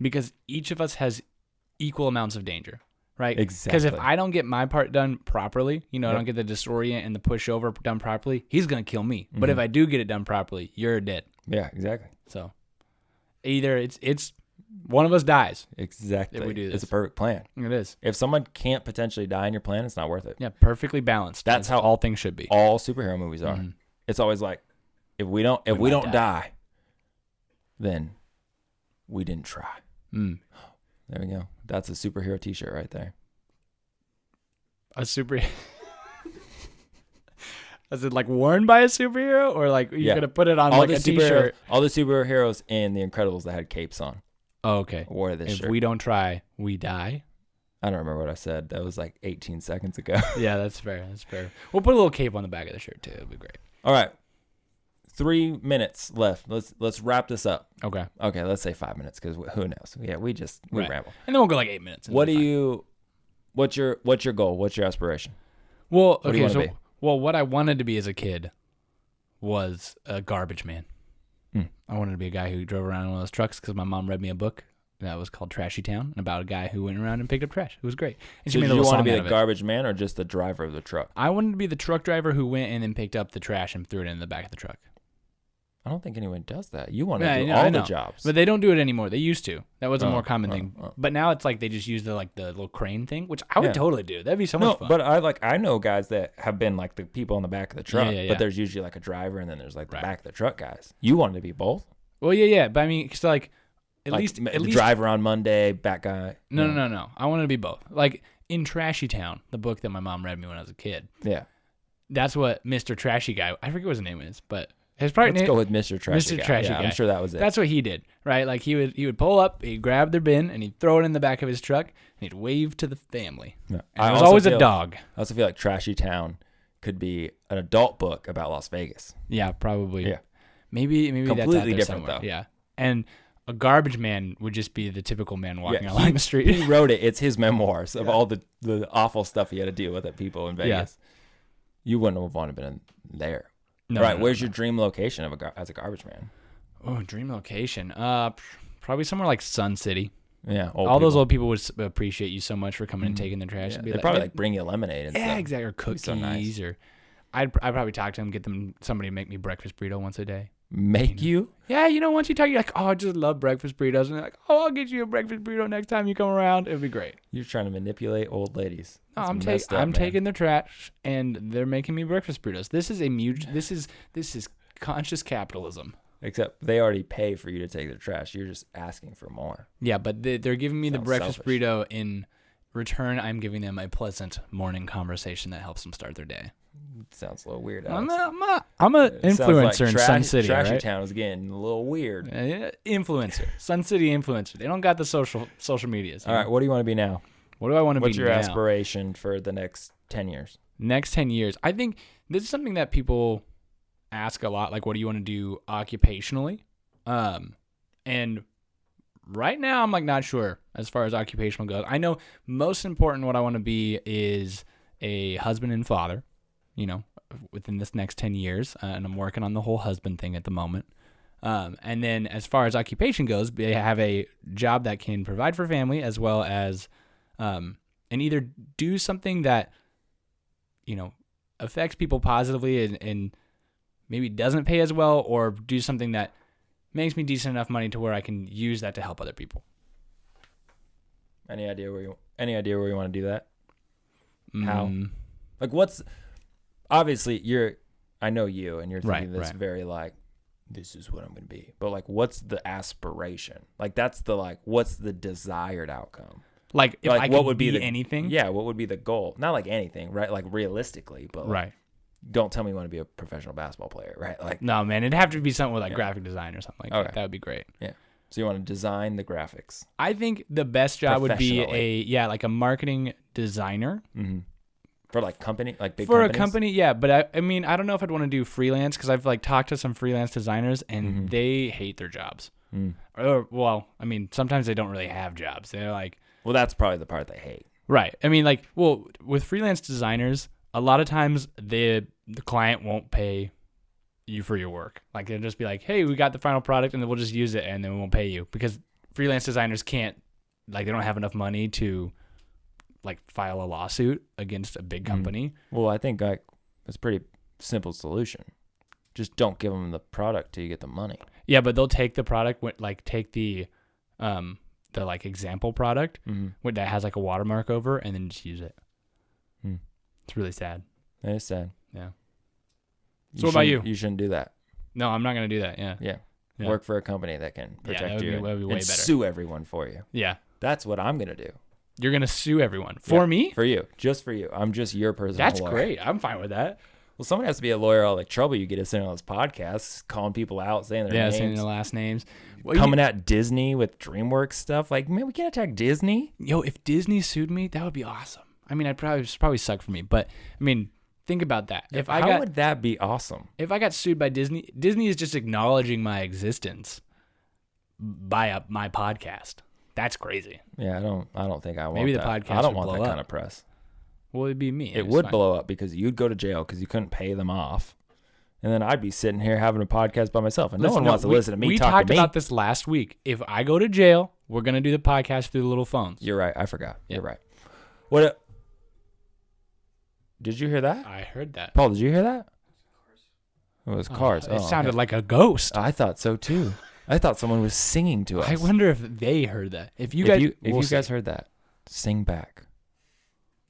because each of us has equal amounts of danger, right? Exactly. Because if I don't get my part done properly, I don't get the disorient and the pushover done properly, he's going to kill me. But if I do get it done properly, you're dead. Yeah, exactly. So either it's one of us dies. Exactly. If we do this. It's a perfect plan. It is. If someone can't potentially die in your plan, it's not worth it. Yeah, perfectly balanced. That's how all things should be. All superhero movies are. It's always like, if we don't die, then we didn't try. There we go. That's a superhero T-shirt right there. A superhero. Is it worn by a superhero, or you're gonna put it on a T-shirt? All the superheroes in The Incredibles that had capes on. Oh, okay. Wore this shirt. If we don't try, we die. I don't remember what I said. That was 18 seconds ago. Yeah, that's fair. We'll put a little cape on the back of the shirt too. It'll be great. All right. 3 minutes left. Let's wrap this up. Okay. Okay, let's say 5 minutes because who knows? Yeah, we ramble. And then we'll go 8 minutes. What's your goal? What's your aspiration? Well, okay, what I wanted to be as a kid was a garbage man. I wanted to be a guy who drove around in one of those trucks because my mom read me a book that was called Trashy Town, about a guy who went around and picked up trash. It was great. And she So made a did you little want to song be out the of it. garbage man or just the driver of the truck? I wanted to be the truck driver who went and then picked up the trash and threw it in the back of the truck. I don't think anyone does that. You want to Yeah, do I know, all I the know. jobs. But they don't do it anymore. They used to. That was a Oh, more common oh, thing. oh. But now it's like they just use the little crane thing, which I would Yeah. totally do. That'd be so No, much fun. but I know guys that have been like the people in the back of the truck, yeah. but there's usually like a driver and then there's like the Right. back of the truck guys. You wanted to be both? Well, yeah. But I mean, it's like at Like, least the driver on Monday, back guy. No. I wanted to be both. Like in Trashy Town, the book that my mom read me when I was a kid. Yeah. That's what Mr. Trashy Guy. I forget what his name is, but his probably Let's go with Mr. Trashy Guy. Trashy Yeah, Guy. I'm sure that was it. That's what he did, right? Like he would pull up, he'd grab their bin, and he'd throw it in the back of his truck, and he'd wave to the family. Yeah. And there was always a dog. I also feel like Trashy Town could be an adult book about Las Vegas. Yeah, probably. Yeah. Maybe that's out Completely there different, somewhere. though. Yeah, and a garbage man would just be the typical man walking Yeah, along the street. He wrote it. It's his memoirs of all the awful stuff he had to deal with at people in Vegas. You wouldn't have wanted to be there. No, right. no, Where's no. your dream location as a garbage man? Oh, dream location. Probably somewhere like Sun City. Yeah. All those old people would appreciate you so much for coming and taking their trash. Yeah, And be they like, probably like bring you lemonade and yeah, stuff. exactly. Or cookies, so nice. or I'd probably talk to them, get somebody to make me breakfast burrito once a day. Make you? Yeah, once you talk, you're like, oh, I just love breakfast burritos, and they're like, oh, I'll get you a breakfast burrito next time you come around. It'd be great. You're trying to manipulate old ladies. No, That's I'm man. taking their trash, and they're making me breakfast burritos. This is this is conscious capitalism. Except they already pay for you to take their trash. You're just asking for more. Yeah, but they're giving me the Sounds breakfast selfish. burrito in return. I'm giving them a pleasant morning conversation that helps them start their day. Sounds a little weird. I'm Alex. an It sounds influencer like in Sun City, Trashy right? Town is getting a little weird. Influencer, Sun City influencer. They don't got the social medias. All right, what do you want to be now? What do I want to be What's your now? aspiration for the next 10 years? Next 10 years. I think this is something that people ask a lot. Like, what do you want to do occupationally? And right now I'm like not sure as far as occupational goes. I know most important what I want to be is a husband and father, within this next 10 years. And I'm working on the whole husband thing at the moment. And then as far as occupation goes, they have a job that can provide for family as well as, and either do something that, affects people positively and maybe doesn't pay as well, or do something that makes me decent enough money to where I can use that to help other people. Any idea where you want to do that? How? Mm, Like obviously I know you and you're thinking Right, this right. very like, this is what I'm going to be. But like, what's the aspiration? Like that's what's the desired outcome? like if Like, I what could would be the anything. Yeah, what would be the goal? Not like anything, right? Like realistically, but like, Right. don't tell me you want to be a professional basketball player, right? Like, No, man, it'd have to be something with like graphic design or something like Okay. that. That would be great. yeah. So you want to design the graphics I think the best job would be Professionally. like a marketing designer for like company, like big for companies? a company. Yeah, but I mean, I don't know if I'd want to do freelance because I've like talked to some freelance designers and they hate their jobs. Or, well, I mean, sometimes they don't really have jobs. They're like, Well, that's probably the part they hate. right. I mean, like, well, with freelance designers, a lot of times the client won't pay you for your work. Like, they'll just be like, hey, we got the final product and then we'll just use it and then we won't pay you because freelance designers can't, like, they don't have enough money to, like, file a lawsuit against a big company. Well, I think like it's a pretty simple solution. Just don't give them the product till you get the money. Yeah, but they'll take the product, like, take the like example product that has like a watermark over and then just use it. It's really sad. That is sad. Yeah. So what about shouldn't- you? You shouldn't do that. No, I'm not gonna do that. Yeah. Yeah. Yeah. Work for a company that can Yeah, protect that would you be- and, that would be way and better. sue everyone for you. Yeah. That's what I'm going to do. You're gonna sue everyone for Yeah, me. For you. Just for you. I'm just your personal That's lawyer. great. I'm fine with that. Well, someone has to be a lawyer. All the trouble you get is sitting on those podcasts, calling people out, saying their Yeah, names. saying the last names. Well, Coming at Disney with DreamWorks stuff. Like, man, we can't attack Disney. if Disney sued me, that would be awesome. I mean, it'd probably suck for me, but I mean, think about that. How would that be awesome? If I got sued by Disney, Disney is just acknowledging my existence by my podcast. That's crazy. Yeah, I don't think I want Maybe the that. podcast I don't would want that blow kind up. of press. Well, it'd be me. It It's would fine. blow up because you'd go to jail because you couldn't pay them off. And then I'd be sitting here having a podcast by myself, and no one wants to listen to me talk to me. We talked about this last week. If I go to jail, we're going to do the podcast through the little phones. You're right. I forgot. Yeah. You're right. What? Did you hear that? I heard that. Paul, did you hear that? It was cars. It sounded like a ghost. I thought so too. I thought someone was singing to us. I wonder if they heard that. If you guys heard that, sing back.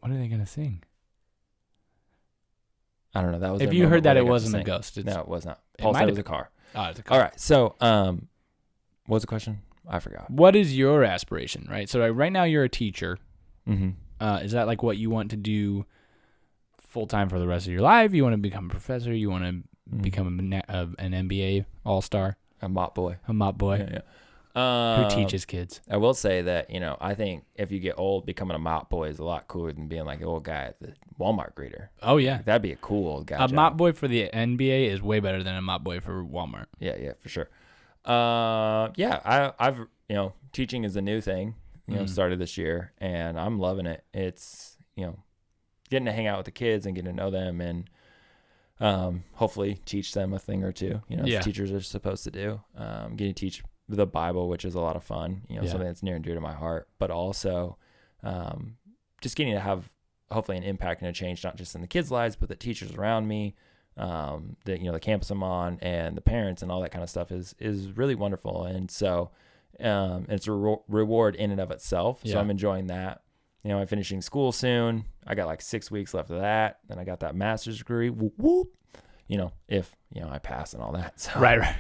What are they going to sing? I don't know. That was if you heard that, it wasn't a ghost. No, it was not. Paul said it was a car. Oh, it's a car. All right. So, what was the question? I forgot. What is your aspiration, right? So right now you're a teacher. Mm-hmm. Is that like what you want to do full time for the rest of your life? You want to become a professor? You want to become an MBA all-star? A mop boy. A mop boy. Yeah. Who teaches kids? I will say that, I think if you get old, becoming a mop boy is a lot cooler than being like the old guy at the Walmart greeter. Oh, yeah. That'd be a cool old guy. A mop boy for the NBA is way better than a mop boy for Walmart. Yeah, for sure. I've teaching is a new thing, started this year, and I'm loving it. It's, getting to hang out with the kids and getting to know them and hopefully teach them a thing or two, as teachers are supposed to do. Getting to teach the Bible, which is a lot of fun, something that's near and dear to my heart, but also just getting to have hopefully an impact and a change, not just in the kids' lives, but the teachers around me, the campus I'm on, and the parents and all that kind of stuff is really wonderful. And so it's a reward in and of itself. So I'm enjoying that. I'm finishing school soon. I got like 6 weeks left of that. Then I got that master's degree. Whoop, whoop. If I pass and all that. So right.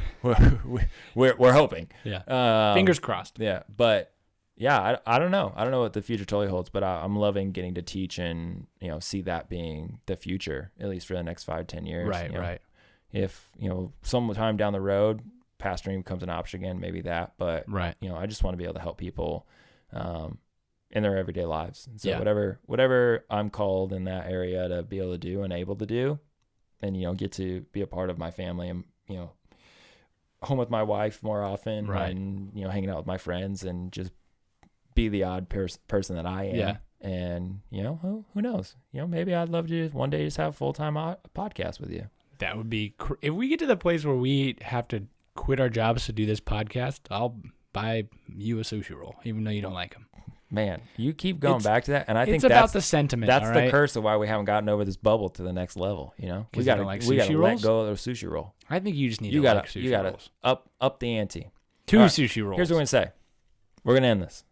We're hoping. Yeah. Fingers crossed. Yeah, but yeah, I don't know. I don't know what the future totally holds, but I'm loving getting to teach and see that being the future, at least for the next 5-10 years. Right. If sometime down the road, pastoring becomes an option again, maybe that. But right. I just want to be able to help people in their everyday lives. And so whatever I'm called in that area to be able to do and able to do. And, get to be a part of my family and, home with my wife more often. Right. And, hanging out with my friends and just be the odd person that I am. Yeah. And, who knows? Maybe I'd love to one day just have a full-time podcast with you. That would be, if we get to the place where we have to quit our jobs to do this podcast, I'll buy you a sushi roll, even though you don't like them. Man, you keep going back to that, and I think it's about the sentiment. That's all the right? curse of why we haven't gotten over this bubble to the next level. We got to let go of the sushi roll. I think you just need to like sushi rolls. You got to up the ante. Two sushi rolls. Here's what we're gonna say. We're gonna end this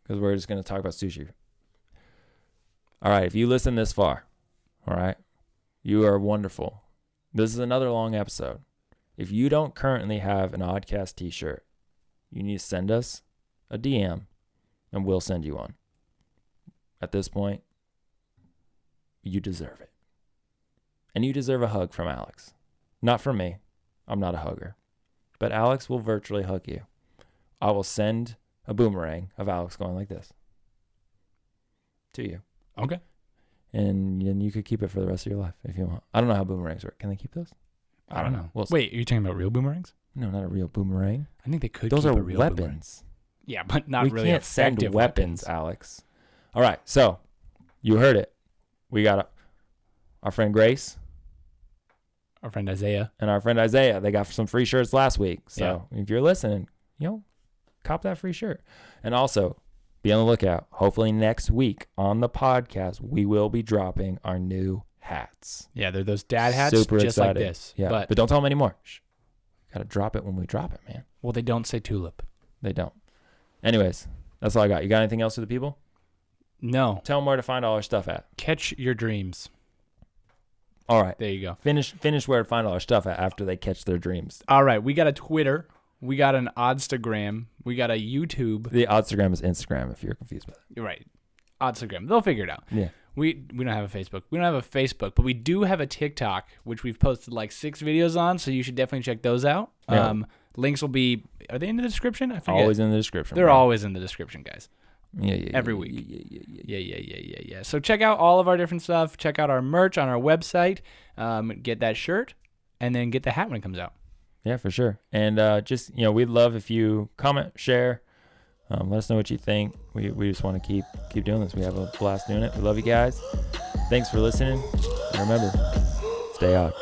because we're just gonna talk about sushi. All right, if you listen this far, all right, you are wonderful. This is another long episode. If you don't currently have an Oddcast t-shirt, you need to send us a DM. And we'll send you one. At this point, you deserve it. And you deserve a hug from Alex. Not from me. I'm not a hugger. But Alex will virtually hug you. I will send a boomerang of Alex going like this to you. Okay. And then you could keep it for the rest of your life if you want. I don't know how boomerangs work. Can they keep those? I don't know. Wait, are you talking about real boomerangs? No, not a real boomerang. I think they could those keep are a real weapons. Boomerang. Yeah, but not really can't send effective weapons, Alex. All right, so you heard it. We got our friend Grace, our friend Isaiah, and our friend Isaiah. They got some free shirts last week. So if you're listening, cop that free shirt. And also, be on the lookout. Hopefully next week on the podcast, we will be dropping our new hats. Yeah, they're those dad hats, super just excited. Like this. Yeah, but don't tell them anymore. Got to drop it when we drop it, man. Well, they don't say tulip. They don't. Anyways, that's all I got. You got anything else for the people? No. Tell them where to find all our stuff at. Catch your dreams. All right. There you go. Finish where to find all our stuff at after they catch their dreams. All right. We got a Twitter. We got an Oddstagram. We got a YouTube. The Oddstagram is Instagram if you're confused by that. You're right. Oddstagram. They'll figure it out. Yeah. We don't have a Facebook. We don't have a Facebook, but we do have a TikTok, which we've posted like 6 videos on, so you should definitely check those out. Yeah. Links will be, are they in the description? I forget. Always in the description. They're always in the description, guys. Yeah. Every week. Yeah. So check out all of our different stuff. Check out our merch on our website. Get that shirt, and then get the hat when it comes out. Yeah, for sure. And just, we'd love if you comment, share, let us know what you think. We just want to keep doing this. We have a blast doing it. We love you guys. Thanks for listening. And remember, stay odd.